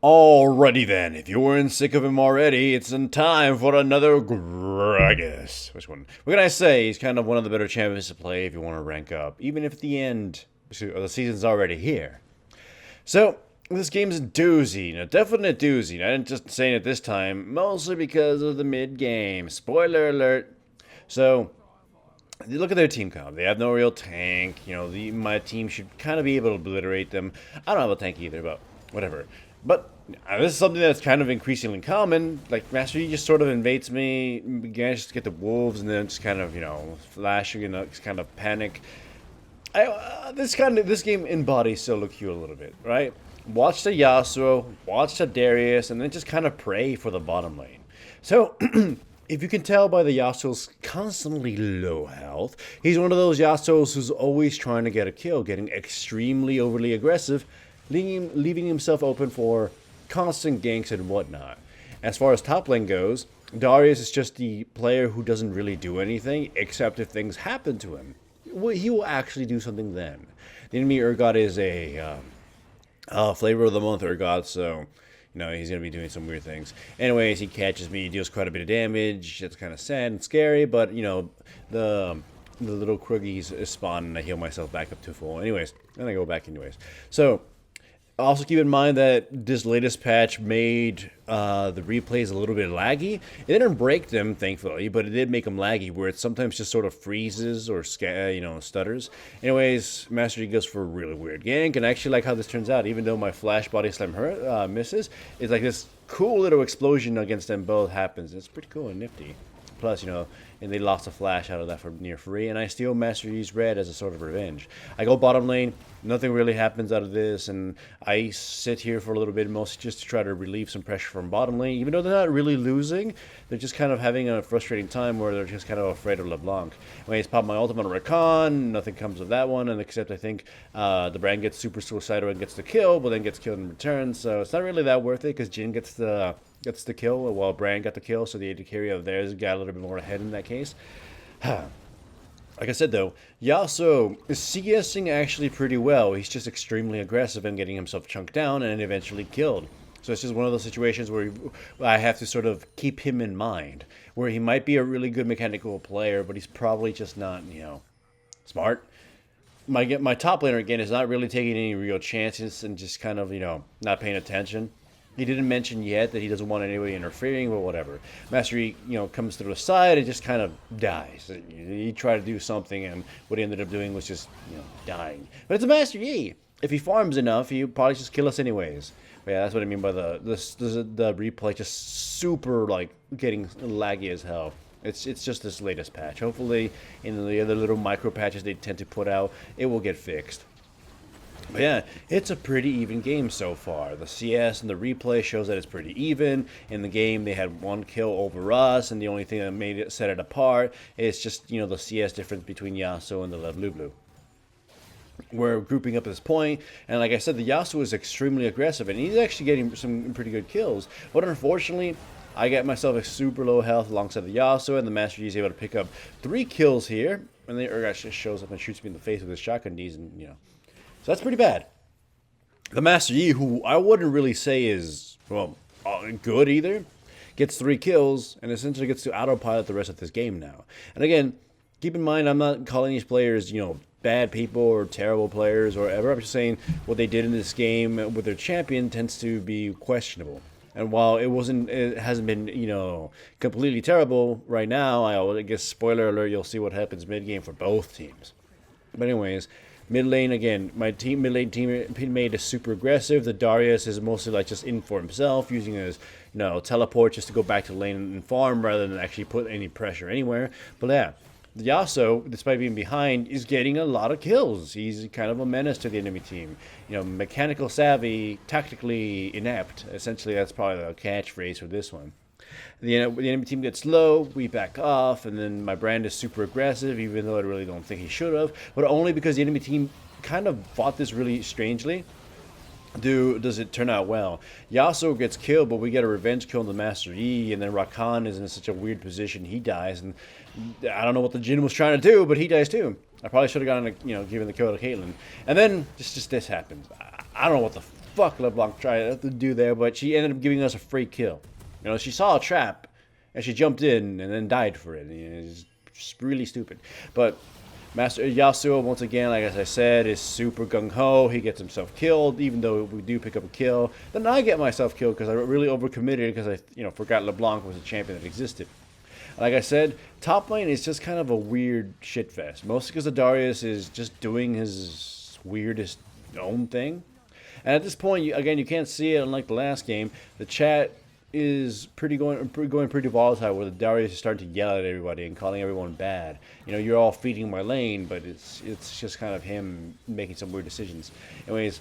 Alrighty then, if you weren't sick of him already, it's in time for another Gragas. Which one? What can I say? He's kind of one of the better champions to play if you want to rank up, even if the end of the season's already here. So, this game's a doozy, a definite doozy. I didn't just say it this time, mostly because of the mid-game. Spoiler alert. So, you look at their team comp. They have no real tank. My team should kind of be able to obliterate them. I don't have a tank either, but whatever. But this is something that's kind of increasingly common. Like, Master Yi just sort of invades me, begins to get the wolves, and then just kind of, flashing and just kind of panic. This game embodies solo queue a little bit, right? Watch the Yasuo, watch the Darius, and then just kind of pray for the bottom lane. So, if you can tell by the Yasuo's constantly low health, he's one of those Yasuos who's always trying to get a kill, getting extremely overly aggressive, leaving himself open for constant ganks and whatnot. As far as top lane goes, Darius is just the player who doesn't really do anything, except if things happen to him. He will actually do something then. The enemy Urgot is a flavor of the month Urgot, so he's going to be doing some weird things. Anyways, he catches me, deals quite a bit of damage. That's kind of sad and scary, but, the little Kruggies spawn and I heal myself back up to full. Anyways, and I go back anyways. So, also keep in mind that this latest patch made the replays a little bit laggy. It didn't break them, thankfully, but it did make them laggy, where it sometimes just sort of freezes or stutters. Anyways, Master Yi goes for a really weird gank, and I actually like how this turns out. Even though my flash body slam misses, it's like this cool little explosion against them both happens. It's pretty cool and nifty. Plus, and they lost a flash out of that for near free, and I steal Master Yi's red as a sort of revenge. I go bottom lane, nothing really happens out of this, and I sit here for a little bit, mostly just to try to relieve some pressure from bottom lane. Even though they're not really losing, they're just kind of having a frustrating time where they're just kind of afraid of LeBlanc. When I pop my ultimate on Rakan, nothing comes of that one, and except I think the brand gets super suicidal and gets the kill, but then gets killed in return, so it's not really that worth it, because Jhin gets the kill, while Brand got the kill, so the AD carry of theirs got a little bit more ahead in that case. Like I said, though, Yasuo is CSing actually pretty well. He's just extremely aggressive and getting himself chunked down and eventually killed. So it's just one of those situations where I have to sort of keep him in mind, where he might be a really good mechanical player, but he's probably just not, smart. My top laner, again, is not really taking any real chances and just kind of, not paying attention. He didn't mention yet that he doesn't want anybody interfering, but whatever. Master Yi, comes through the side and just kind of dies. He tried to do something, and what he ended up doing was just, dying. But it's a Master Yi. If he farms enough, he'll probably just kill us anyways. But yeah, that's what I mean by the replay just super, getting laggy as hell. It's just this latest patch. Hopefully, in the other little micro patches they tend to put out, it will get fixed. But yeah, it's a pretty even game so far. The CS and the replay shows that it's pretty even. In the game, they had one kill over us, and the only thing that set it apart is just, the CS difference between Yasuo and the Blue. We're grouping up at this point, and like I said, the Yasuo is extremely aggressive, and he's actually getting some pretty good kills. But unfortunately, I get myself a super low health alongside the Yasuo, and the Master Yi is able to pick up 3 kills here, and then Urgot just shows up and shoots me in the face with his shotgun Ds, and so that's pretty bad. The Master Yi, who I wouldn't really say is, good either, gets 3 kills and essentially gets to autopilot the rest of this game now. And again, keep in mind, I'm not calling these players, bad people or terrible players or whatever. I'm just saying what they did in this game with their champion tends to be questionable. And while it hasn't been, completely terrible right now, I guess, spoiler alert, you'll see what happens mid-game for both teams. But anyways, mid lane, again, my mid lane teammate is super aggressive. The Darius is mostly just in for himself, using his teleport just to go back to lane and farm rather than actually put any pressure anywhere. But yeah, the Yasuo, despite being behind, is getting a lot of kills. He's kind of a menace to the enemy team. Mechanical savvy, tactically inept. Essentially, that's probably the catchphrase for this one. The enemy team gets low, we back off, and then my brand is super aggressive, even though I really don't think he should have, but only because the enemy team kind of fought this really strangely. Does it turn out well? Yasuo gets killed, but we get a revenge kill on the Master Yi, and then Rakan is in such a weird position, he dies, and I don't know what the Jhin was trying to do, but he dies too. I probably should have gotten given the kill to Caitlyn. And then just this happens. I don't know what the fuck LeBlanc tried to do there, but she ended up giving us a free kill. You know, she saw a trap, and she jumped in and then died for it. You know, it's just really stupid. But Master Yasuo, once again, like as I said, is super gung-ho. He gets himself killed, even though we do pick up a kill. Then I get myself killed because I really overcommitted because I forgot LeBlanc was a champion that existed. Like I said, top lane is just kind of a weird shitfest. Mostly because Darius is just doing his weirdest own thing. And at this point, you can't see it unlike the last game. The chat is going pretty volatile, where the Darius is starting to yell at everybody and calling everyone bad. You know, you're all feeding my lane, but it's just kind of him making some weird decisions. Anyways,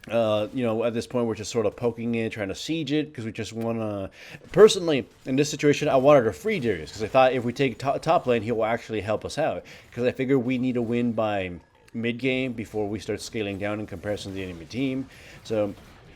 at this point, we're just sort of poking it, trying to siege it, because we just want to... Personally, in this situation, I wanted to free Darius, because I thought if we take top lane, he will actually help us out. Because I figure we need to win by mid-game before we start scaling down in comparison to the enemy team. So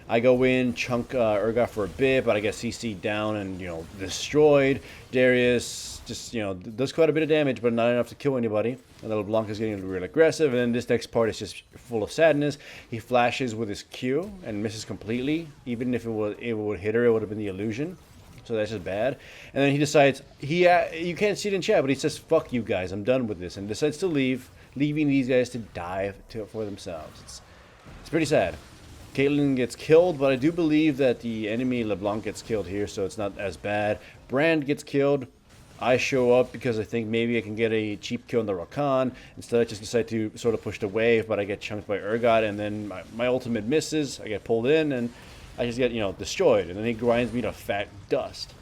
I go in, chunk Urgot for a bit, but I get CC'd down and, destroyed. Darius just, does quite a bit of damage, but not enough to kill anybody. And then LeBlanc is getting real aggressive, and then this next part is just full of sadness. He flashes with his Q and misses completely. Even if it would hit her, it would have been the illusion. So that's just bad. And then he decides, you can't see it in chat, but he says, fuck you guys, I'm done with this, and decides to leave, leaving these guys to die for themselves. It's pretty sad. Caitlyn gets killed, but I do believe that the enemy LeBlanc gets killed here, so it's not as bad. Brand gets killed. I show up because I think maybe I can get a cheap kill on the Rakan. Instead, I just decide to sort of push the wave, but I get chunked by Urgot, and then my ultimate misses. I get pulled in, and I just get, destroyed. And then he grinds me to fat dust.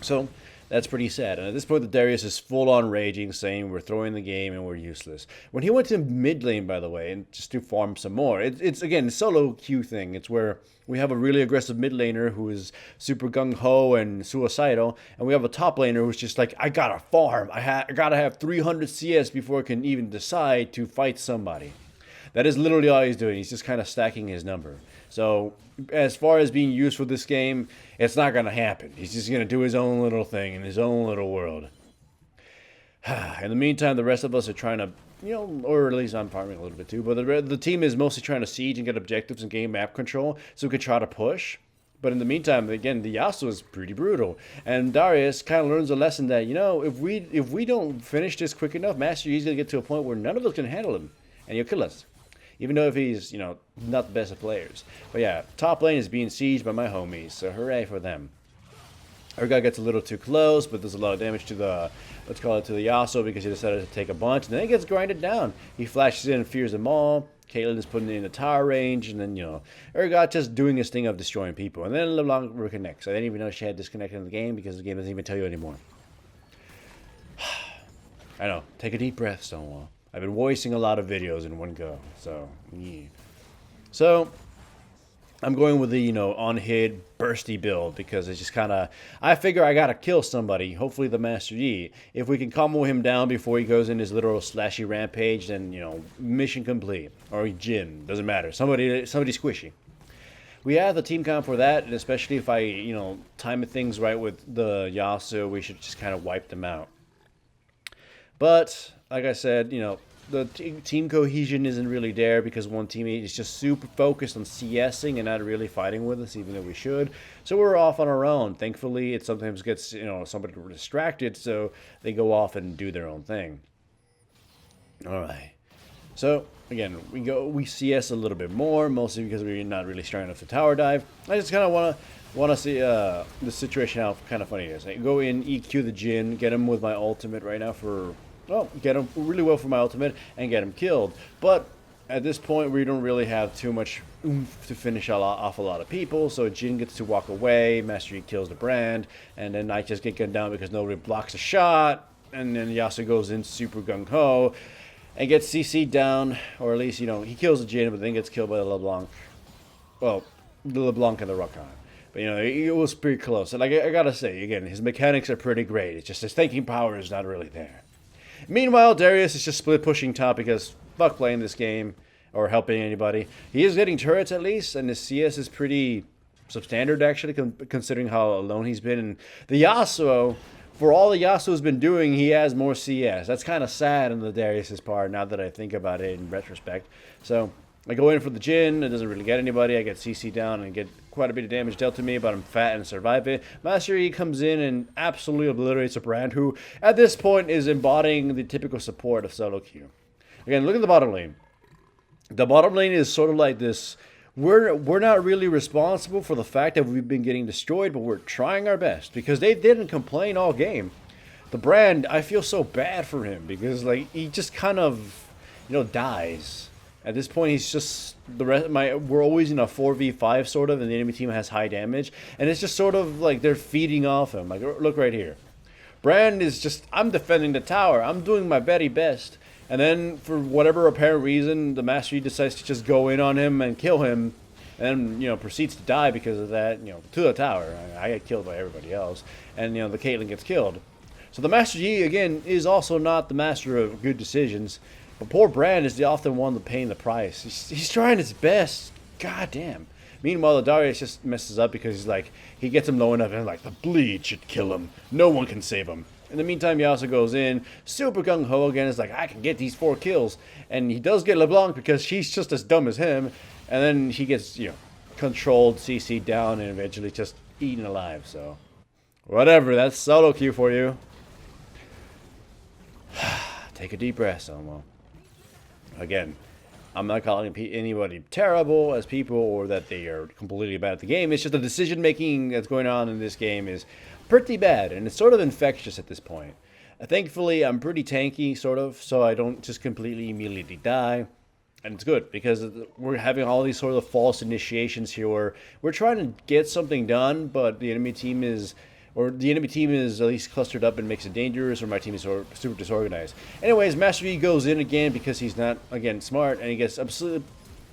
So that's pretty sad. And at this point, the Darius is full-on raging, saying we're throwing the game and we're useless. When he went to mid lane, by the way, and just to farm some more, it's again, a solo queue thing. It's where we have a really aggressive mid laner who is super gung-ho and suicidal, and we have a top laner who's just like, I gotta farm. I gotta have 300 CS before I can even decide to fight somebody. That is literally all he's doing. He's just kind of stacking his number. So as far as being used for this game, it's not going to happen. He's just going to do his own little thing in his own little world. In the meantime, the rest of us are trying to, or at least I'm farming a little bit too, but the team is mostly trying to siege and get objectives and gain map control so we can try to push. But in the meantime, again, the Yasuo is pretty brutal. And Darius kind of learns a lesson that, if we don't finish this quick enough, Master Yi's going to get to a point where none of us can handle him, and he'll kill us. Even though if he's, not the best of players. But yeah, top lane is being sieged by my homies, so hooray for them. Urgot gets a little too close, but does a lot of damage to the, to the Yasuo because he decided to take a bunch, and then he gets grinded down. He flashes in and fears them all. Caitlyn is putting it in the tower range, and then, Urgot just doing his thing of destroying people. And then LeBlanc reconnects. I didn't even know she had disconnected in the game because the game doesn't even tell you anymore. I know. Take a deep breath, Stonewall. I've been voicing a lot of videos in one go, so yeah. So I'm going with the on-hit bursty build because it's just kind of, I figure I gotta kill somebody, hopefully the Master Yi. If we can combo him down before he goes in his literal slashy rampage, then mission complete. Or Jin, doesn't matter. Somebody squishy. We have the team count for that, and especially if I time things right with the Yasuo, we should just kind of wipe them out. But like I said, the team cohesion isn't really there because one teammate is just super focused on CSing and not really fighting with us, even though we should. So we're off on our own. Thankfully, it sometimes gets, somebody distracted, so they go off and do their own thing. All right. So again, we CS a little bit more, mostly because we're not really strong enough to tower dive. I just kind of want to see the situation how kind of funny it is. I go in, EQ the Jin, get him with my ultimate right now get him really well for my ultimate and get him killed. But at this point, we don't really have too much oomph to finish off a lot of people. So Jin gets to walk away, Master Yi kills the brand, and then I just get gunned down because nobody blocks a shot. And then Yasuo goes in super gung-ho and gets CC'd down, or at least, he kills the Jin, but then gets killed by the LeBlanc. Well, the LeBlanc and the Rakan. But, it was pretty close. And I gotta say, again, his mechanics are pretty great. It's just his thinking power is not really there. Meanwhile, Darius is just split pushing top because fuck playing this game or helping anybody. He is getting turrets at least, and his CS is pretty substandard actually, considering how alone he's been. And the Yasuo, for all the Yasuo's been doing, he has more CS. That's kind of sad on the Darius's part now that I think about it in retrospect. So I go in for the Jin, it doesn't really get anybody. I get CC down and get quite a bit of damage dealt to me, but I'm fat and survive it. Master Yi comes in and absolutely obliterates a brand who, at this point, is embodying the typical support of solo queue. Again, look at the bottom lane. The bottom lane is sort of like this. We're not really responsible for the fact that we've been getting destroyed, but we're trying our best because they didn't complain all game. The brand, I feel so bad for him because like he just kind of, dies. At this point, he's just we're always in a 4v5 sort of, and the enemy team has high damage, and it's just sort of like they're feeding off him. Like look right here, Brand is just I'm defending the tower. I'm doing my very best. And then, for whatever apparent reason, the Master Yi decides to just go in on him and kill him, and then, proceeds to die because of that, to the tower. I get killed by everybody else, and, the Caitlyn gets killed. So the Master Yi, again, is also not the master of good decisions, but poor Brand is the often one paying the price. He's trying his best. God damn. Meanwhile, the Darius just messes up because he gets him low enough, and the bleed should kill him. No one can save him. In the meantime, Yasuo goes in, super gung-ho again, is like, I can get these 4 kills. And he does get LeBlanc because she's just as dumb as him. And then he gets, controlled, CC'd down, and eventually just eaten alive. So, whatever, that's solo queue for you. Take a deep breath, Somo. Again, I'm not calling anybody terrible as people or that they are completely bad at the game. It's just the decision-making that's going on in this game is pretty bad, and it's sort of infectious at this point. Thankfully, I'm pretty tanky, sort of, so I don't just completely immediately die. And it's good, because we're having all these sort of false initiations here where we're trying to get something done, but the enemy team is at least clustered up and makes it dangerous, or my team is super disorganized. Anyways, Master Yi goes in again because he's not, again, smart, and he gets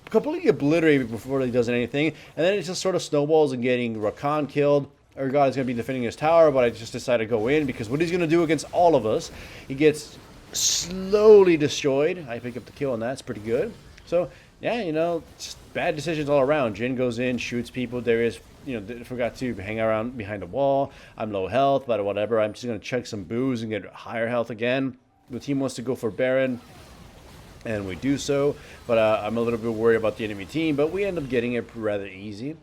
completely obliterated before he does anything, and then it just sort of snowballs and getting Rakan killed. Urgot is going to be defending his tower, but I just decided to go in because what he's going to do against all of us, he gets slowly destroyed. I pick up the kill on that. It's pretty good. So, yeah, just bad decisions all around. Jin goes in, shoots people. Darius, forgot to hang around behind the wall. I'm low health, but whatever. I'm just going to chug some booze and get higher health again. The team wants to go for Baron, and we do so. But I'm a little bit worried about the enemy team, but we end up getting it rather easy.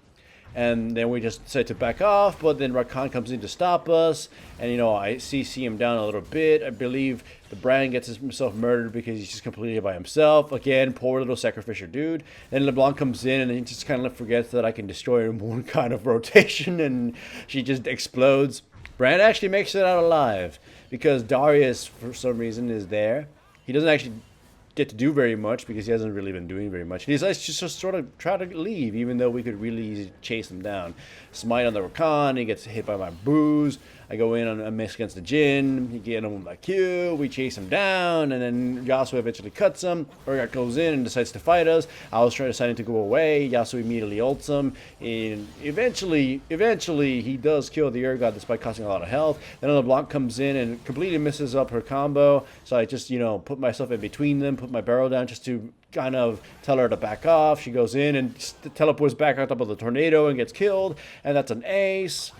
And then we just decide to back off, but then Rakan comes in to stop us, and I CC him down a little bit. I believe the Brand gets himself murdered because he's just completely by himself. Again, poor little sacrificial dude. Then LeBlanc comes in, and he just kind of forgets that I can destroy her in one kind of rotation, and she just explodes. Brand actually makes it out alive because Darius, for some reason, is there. He doesn't actually get to do very much because he hasn't really been doing very much. He decides to just sort of try to leave, even though we could really easily chase him down. Smite on the Rakan, he gets hit by my booze. I go in on a mix against the Jin, he get him with my Q, we chase him down, and then Yasuo eventually cuts him. Urgot goes in and decides to fight us. I was deciding to go away. Yasuo immediately ults him, and eventually he does kill the Urgot despite costing a lot of health. Then LeBlanc comes in and completely messes up her combo, so I just, put myself in between them, put my barrel down just to kind of tell her to back off. She goes in and teleports back on top of the tornado and gets killed, and that's an ace.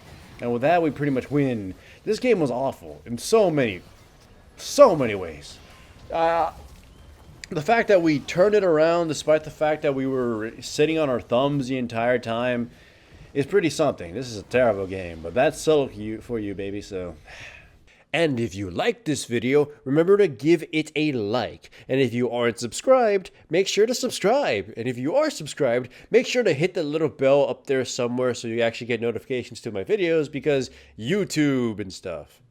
And with that, we pretty much win. This game was awful in so many ways. The fact that we turned it around, despite the fact that we were sitting on our thumbs the entire time, is pretty something. This is a terrible game, but that's solo for you, baby, so... And if you liked this video, remember to give it a like. And if you aren't subscribed, make sure to subscribe. And if you are subscribed, make sure to hit the little bell up there somewhere so you actually get notifications to my videos because YouTube and stuff.